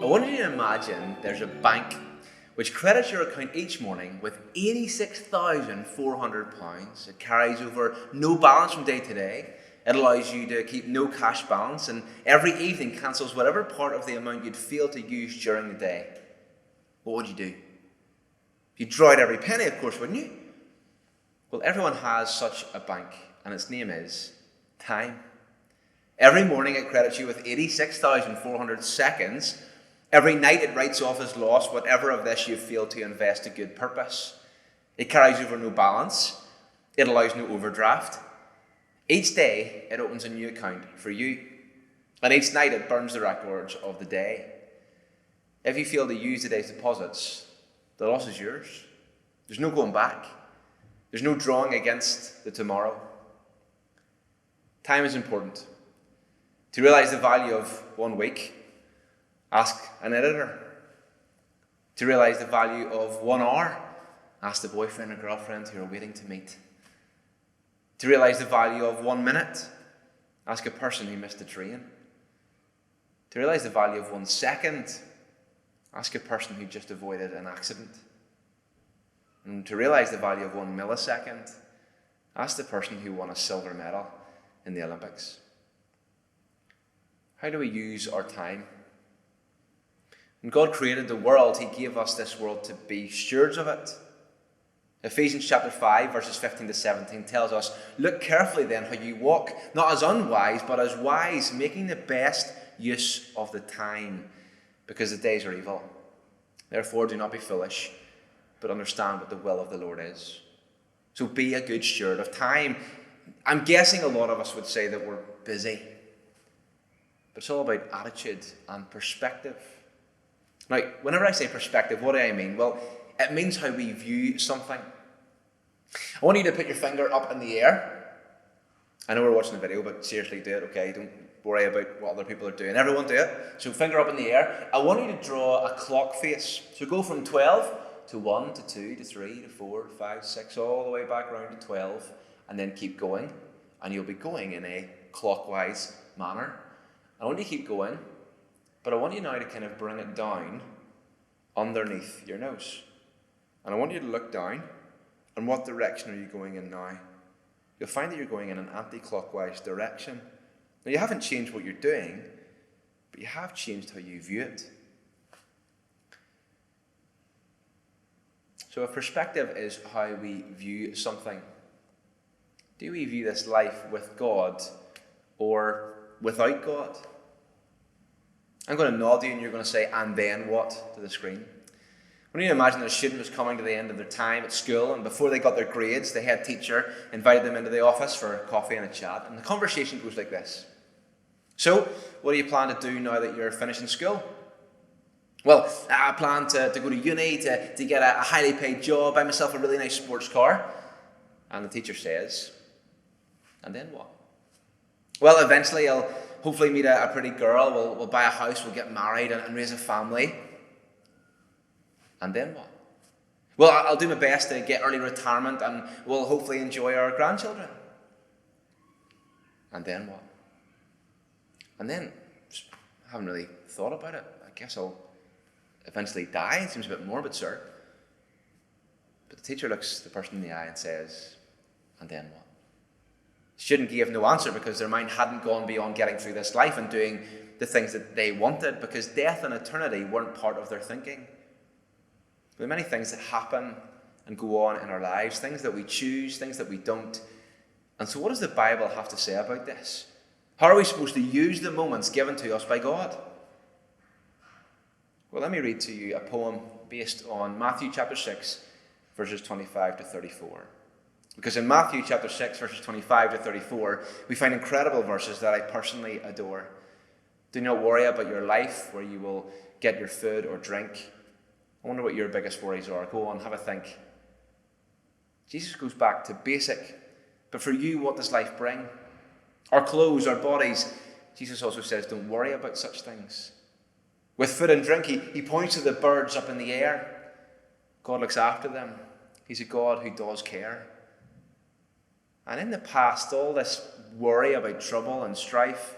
want you to imagine there's a bank which credits your account each morning with £86,400. It carries over no balance from day to day. It allows you to keep no cash balance, and every evening cancels whatever part of the amount you'd fail to use during the day. What would you do? You'd draw out every penny, of course, wouldn't you? Well, everyone has such a bank, and its name is time. Every morning it credits you with 86,400 seconds. Every night it writes off as lost whatever of this you've failed to invest to good purpose. It carries over no balance. It allows no overdraft. Each day it opens a new account for you. And each night it burns the records of the day. If you fail to use the day's deposits, the loss is yours. There's no going back. There's no drawing against the tomorrow. Time is important. To realize the value of 1 week, ask an editor. To realize the value of 1 hour, ask the boyfriend or girlfriend who are waiting to meet. To realize the value of 1 minute, ask a person who missed the train. To realize the value of 1 second, ask a person who just avoided an accident. And to realize the value of 1 millisecond, ask the person who won a silver medal in the Olympics. How do we use our time? When God created the world, He gave us this world to be stewards of it. Ephesians chapter 5, verses 15 to 17 tells us, "Look carefully then how you walk, not as unwise, but as wise, making the best use of the time, because the days are evil. Therefore do not be foolish, but understand what the will of the Lord is." So be a good steward of time. I'm guessing a lot of us would say that we're busy. But it's all about attitude and perspective. Now, whenever I say perspective, what do I mean? Well, it means how we view something. I want you to put your finger up in the air. I know we're watching the video, but seriously do it, okay? Don't worry about what other people are doing. Everyone do it. So finger up in the air. I want you to draw a clock face. So go from 12 to 1 to 2 to 3 to 4 to 5, 6, all the way back around to 12, and then keep going. And you'll be going in a clockwise manner. I want you to keep going, but I want you now to kind of bring it down underneath your nose. And I want you to look down, and what direction are you going in now? You'll find that you're going in an anti-clockwise direction. Now, you haven't changed what you're doing, but you have changed how you view it. So a perspective is how we view something. Do we view this life with God or without God? I'm going to nod to you and you're going to say, "And then what?" to the screen. When you imagine that a student was coming to the end of their time at school, and before they got their grades, the head teacher invited them into the office for coffee and a chat. And the conversation goes like this. "So, what do you plan to do now that you're finishing school?" "Well, I plan to go to uni, to get a highly paid job, buy myself a really nice sports car." And the teacher says, "And then what?" "Well, eventually I'll hopefully meet a pretty girl, we'll buy a house, we'll get married and raise a family." "And then what?" "Well, I'll do my best to get early retirement and we'll hopefully enjoy our grandchildren." "And then what?" "And then, I haven't really thought about it. I guess I'll eventually die." It seems a bit morbid, sir. But the teacher looks the person in the eye and says, "And then what?" The student gave no answer because their mind hadn't gone beyond getting through this life and doing the things that they wanted, because death and eternity weren't part of their thinking. There are many things that happen and go on in our lives, things that we choose, things that we don't. And so what does the Bible have to say about this? How are we supposed to use the moments given to us by God? Well, let me read to you a poem based on Matthew chapter 6, verses 25 to 34. Because in Matthew chapter 6, verses 25 to 34, we find incredible verses that I personally adore. "Do not worry about your life, where you will get your food or drink." I wonder what your biggest worries are. Go on, have a think. Jesus goes back to basic. But for you, what does life bring? Our clothes, our bodies. Jesus also says, don't worry about such things. With food and drink, he points to the birds up in the air. God looks after them. He's a God who does care. And in the past, all this worry about trouble and strife,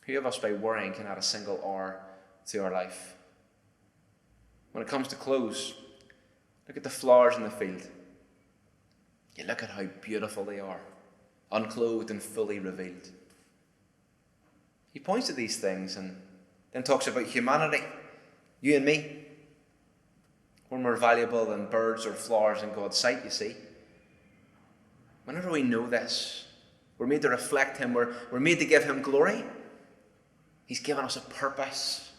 who of us by worrying can add a single hour to our life. When it comes to clothes, look at the flowers in the field. You look at how beautiful they are, unclothed and fully revealed. He points to these things and then talks about humanity, you and me. We're more valuable than birds or flowers in God's sight, you see. Whenever we know this, we're made to reflect him, we're made to give him glory. He's given us a purpose.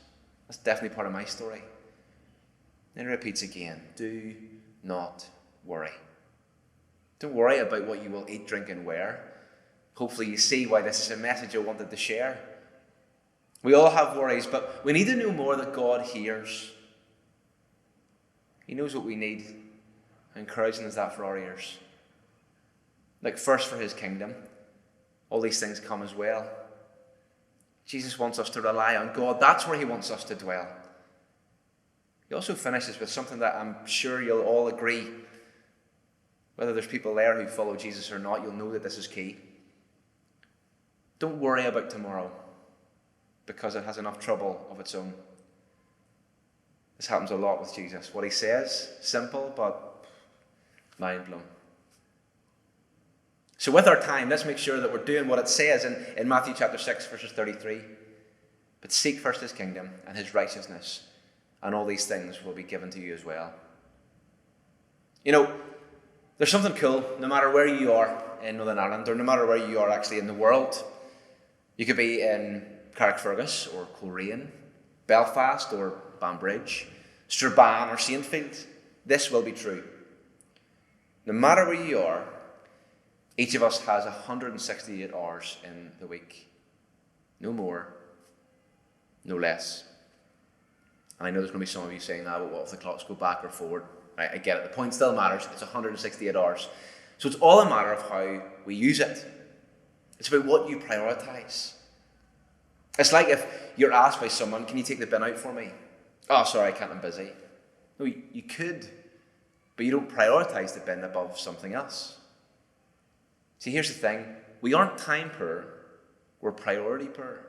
That's definitely part of my story. Then he repeats again, do not worry. Don't worry about what you will eat, drink, and wear. Hopefully you see why this is a message I wanted to share. We all have worries, but we need to know more that God hears. He knows what we need. How encouraging is that for our ears? Like, first for his kingdom. All these things come as well. Jesus wants us to rely on God. That's where he wants us to dwell. He also finishes with something that I'm sure you'll all agree. Whether there's people there who follow Jesus or not, you'll know that this is key. Don't worry about tomorrow, because it has enough trouble of its own. This happens a lot with Jesus. What he says, simple, but mind blown. So with our time, let's make sure that we're doing what it says in Matthew chapter 6, verses 33. But seek first his kingdom and his righteousness, and all these things will be given to you as well. You know, there's something cool, no matter where you are in Northern Ireland, or no matter where you are actually in the world. You could be in Carrickfergus or Coleraine, Belfast or Banbridge, Strabane or Saintfield. This will be true. No matter where you are, each of us has 168 hours in the week. No more, no less. And I know there's going to be some of you saying, but what if the clocks go back or forward? Right, I get it. The point still matters. It's 168 hours. So it's all a matter of how we use it. It's about what you prioritise. It's like if you're asked by someone, can you take the bin out for me? Oh, sorry, I can't, I'm busy. No, you could, but you don't prioritise the bin above something else. See, here's the thing. We aren't time poor, we're priority poor.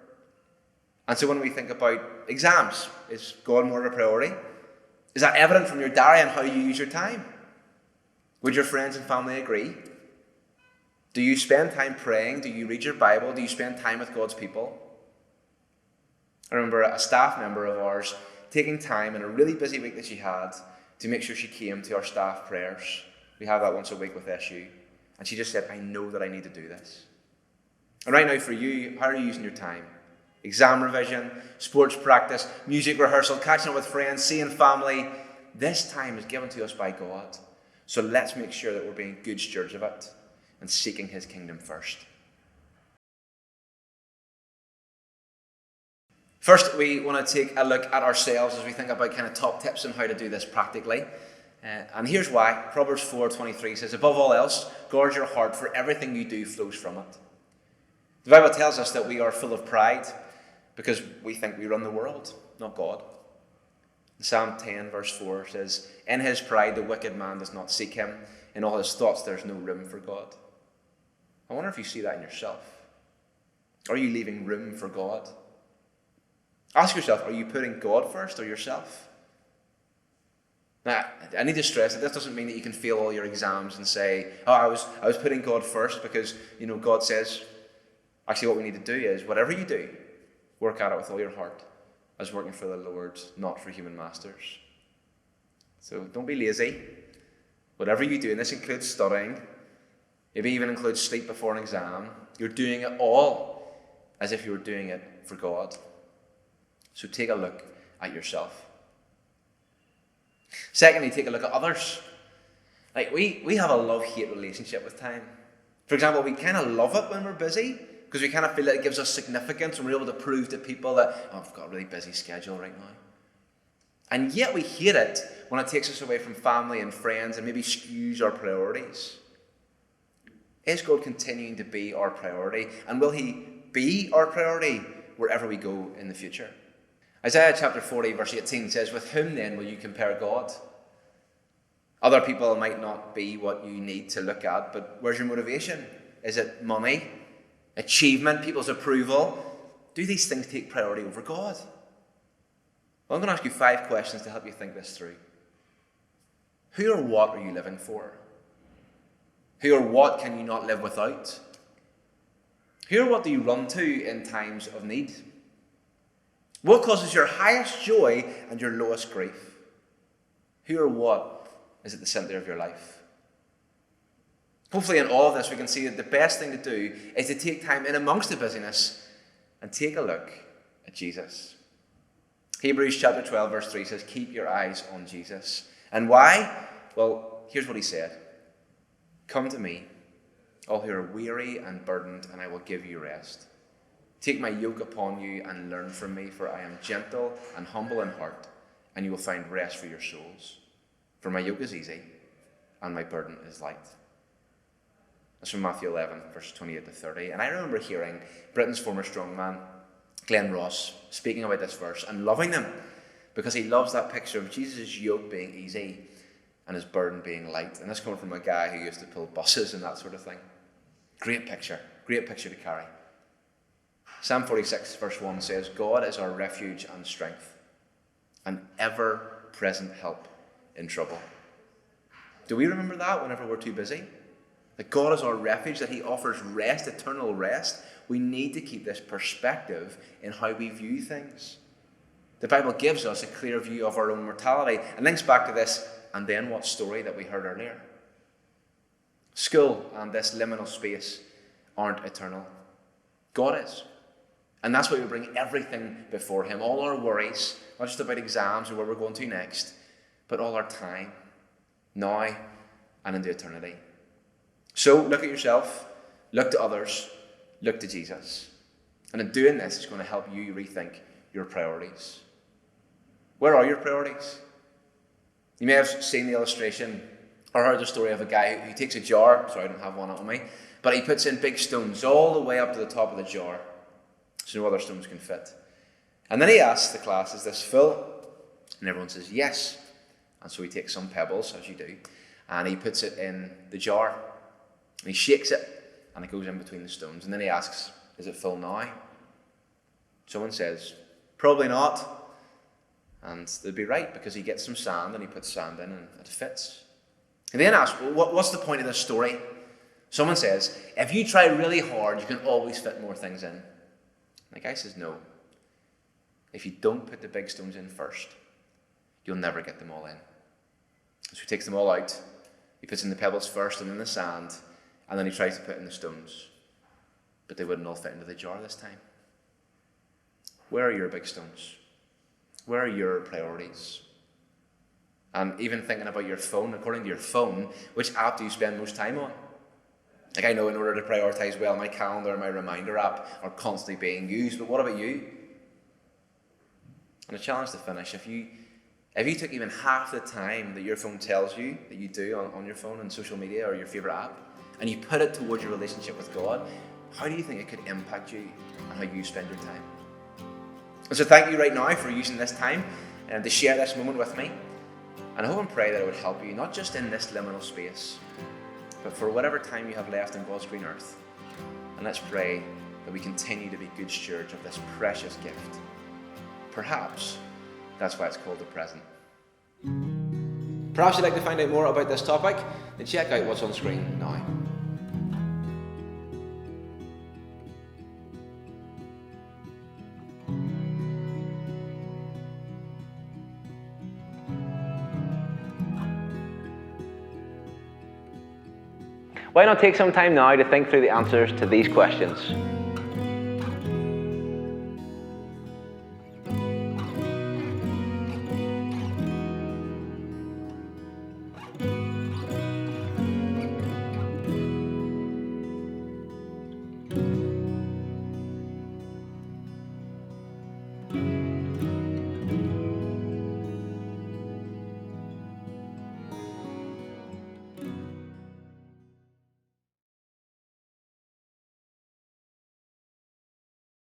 And so when we think about exams, is God more of a priority? Is that evident from your diary and how you use your time? Would your friends and family agree? Do you spend time praying? Do you read your Bible? Do you spend time with God's people? I remember a staff member of ours taking time in a really busy week that she had to make sure she came to our staff prayers. We have that once a week with SU. And she just said, I know that I need to do this. And right now for you, how are you using your time? Exam revision, sports practice, music rehearsal, catching up with friends, seeing family. This time is given to us by God. So let's make sure that we're being good stewards of it and seeking his kingdom first. First, we want to take a look at ourselves as we think about kind of top tips on how to do this practically. And here's why. Proverbs 4:23 says, above all else, guard your heart, for everything you do flows from it. The Bible tells us that we are full of pride because we think we run the world, not God. Psalm 10 verse 4 says, in his pride the wicked man does not seek him. In all his thoughts there's no room for God. I wonder if you see that in yourself. Are you leaving room for God? Ask yourself, are you putting God first or yourself? Now, I need to stress that this doesn't mean that you can fail all your exams and say, I was putting God first because, God says, actually what we need to do is, whatever you do, work at it with all your heart as working for the Lord, not for human masters. So don't be lazy. Whatever you do, and this includes studying, maybe even includes sleep before an exam, you're doing it all as if you were doing it for God. So take a look at yourself. Secondly, take a look at others. Like we have a love-hate relationship with time. For example, we kind of love it when we're busy because we kind of feel that it gives us significance and we're able to prove to people that, I've got a really busy schedule right now. And yet we hate it when it takes us away from family and friends and maybe skews our priorities. Is God continuing to be our priority? And will he be our priority wherever we go in the future? Isaiah chapter 40 verse 18 says, with whom then will you compare God? Other people might not be what you need to look at, but where's your motivation? Is it money, achievement, people's approval? Do these things take priority over God? Well, I'm going to ask you 5 questions to help you think this through. Who or what are you living for? Who or what can you not live without? Who or what do you run to in times of need? What causes your highest joy and your lowest grief? Who or what is at the centre of your life? Hopefully in all of this we can see that the best thing to do is to take time in amongst the busyness and take a look at Jesus. Hebrews chapter 12 verse 3 says, keep your eyes on Jesus. And why? Well, here's what he said. Come to me, all who are weary and burdened, and I will give you rest. Take my yoke upon you and learn from me, for I am gentle and humble in heart, and you will find rest for your souls. For my yoke is easy, and my burden is light. That's from Matthew 11, verses 28 to 30. And I remember hearing Britain's former strongman, Glenn Ross, speaking about this verse and loving them, because he loves that picture of Jesus' yoke being easy and his burden being light. And this coming from a guy who used to pull buses and that sort of thing. Great picture to carry. Psalm 46 verse 1 says, God is our refuge and strength, an ever-present help in trouble. Do we remember that whenever we're too busy? That God is our refuge, that he offers rest, eternal rest. We need to keep this perspective in how we view things. The Bible gives us a clear view of our own mortality and links back to this and then what story that we heard earlier. School and this liminal space aren't eternal. God is. And that's why we bring everything before him. All our worries, not just about exams or where we're going to next, but all our time, now and into eternity. So look at yourself, look to others, look to Jesus. And in doing this, it's going to help you rethink your priorities. Where are your priorities? You may have seen the illustration or heard the story of a guy who takes a jar, sorry I don't have one on me, but he puts in big stones all the way up to the top of the jar so no other stones can fit. And then he asks the class, is this full? And everyone says yes. And so he takes some pebbles, as you do, and he puts it in the jar. And he shakes it, and it goes in between the stones. And then he asks, is it full now? Someone says, probably not. And they'd be right, because he gets some sand, and he puts sand in, and it fits. He then asks, well, what's the point of this story? Someone says, if you try really hard, you can always fit more things in. And the guy says, no. If you don't put the big stones in first, you'll never get them all in. So he takes them all out. He puts in the pebbles first, and then the sand, and then he tries to put in the stones. But they wouldn't all fit into the jar this time. Where are your big stones? Where are your priorities? And even thinking about your phone, according to your phone, which app do you spend most time on? Like I know in order to prioritize well, my calendar and my reminder app are constantly being used, but what about you? And a challenge to finish, if you took even half the time that your phone tells you that you do on your phone and social media or your favourite app, and you put it towards your relationship with God, how do you think it could impact you and how you spend your time? And so thank you right now for using this time to share this moment with me. And I hope and pray that it would help you, not just in this liminal space, but for whatever time you have left on God's green earth. And let's pray that we continue to be good stewards of this precious gift. Perhaps that's why it's called the present. Perhaps you'd like to find out more about this topic, then check out what's on screen now. Why not take some time now to think through the answers to these questions?